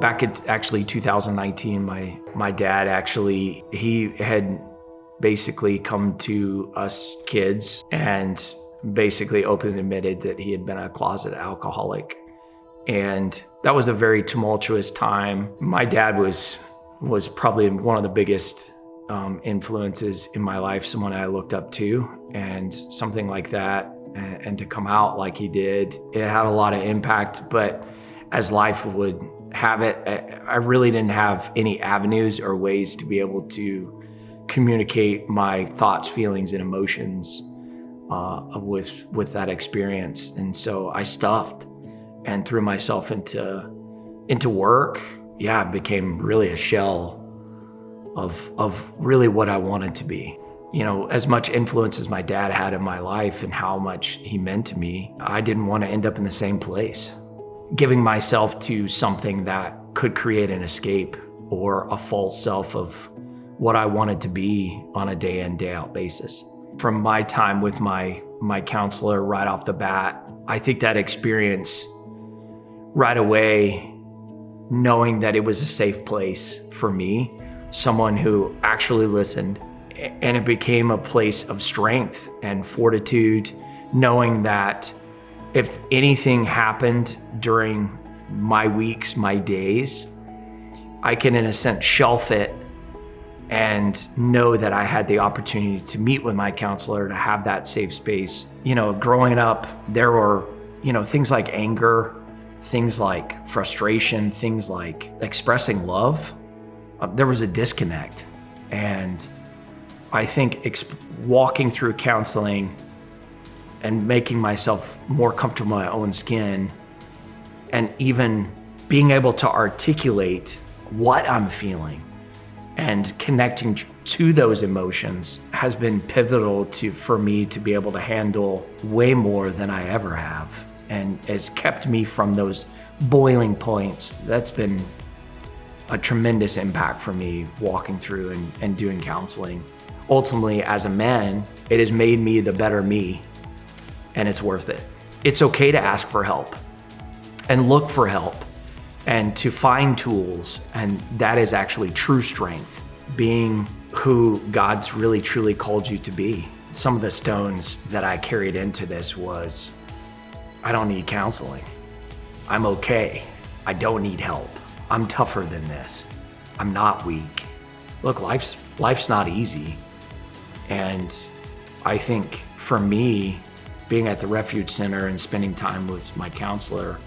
back at actually 2019, my dad actually, he had basically come to us kids and basically openly admitted that he had been a closet alcoholic. And that was a very tumultuous time. My dad was probably one of the biggest influences in my life, someone I looked up to, and something like that, and to come out like he did, it had a lot of impact. But as life would have it, I really didn't have any avenues or ways to be able to communicate my thoughts, feelings, and emotions with that experience. And so I stuffed and threw myself into work. Yeah, I became really a shell of really what I wanted to be. You know, as much influence as my dad had in my life and how much he meant to me, I didn't want to end up in the same place. Giving myself to something that could create an escape or a false self of what I wanted to be on a day in, day out basis. From my time with my counselor right off the bat, I think that experience right away, knowing that it was a safe place for me, someone who actually listened, and it became a place of strength and fortitude, knowing that if anything happened during my weeks, my days, I can in a sense shelf it and know that I had the opportunity to meet with my counselor, to have that safe space. You know, growing up, there were, things like anger, things like frustration, things like expressing love. There was a disconnect. And I think walking through counseling and making myself more comfortable in my own skin, and even being able to articulate what I'm feeling and connecting to those emotions has been pivotal for me to be able to handle way more than I ever have, and has kept me from those boiling points. That's been a tremendous impact for me walking through and doing counseling. Ultimately, as a man, it has made me the better me, and it's worth it. It's okay to ask for help and look for help and to find tools, and that is actually true strength, being who God's really truly called you to be. Some of the stones that I carried into this was, I don't need counseling. I'm okay. I don't need help. I'm tougher than this. I'm not weak. Look, life's not easy. And I think for me, being at the Refuge Center and spending time with my counselor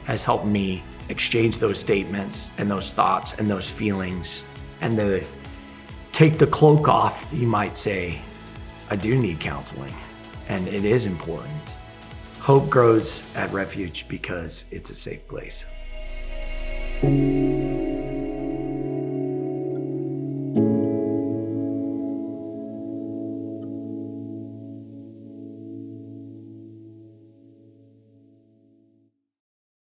has helped me exchange those statements and those thoughts and those feelings, and to take the cloak off, you might say. I do need counseling, and it is important. Hope grows at Refuge because it's a safe place.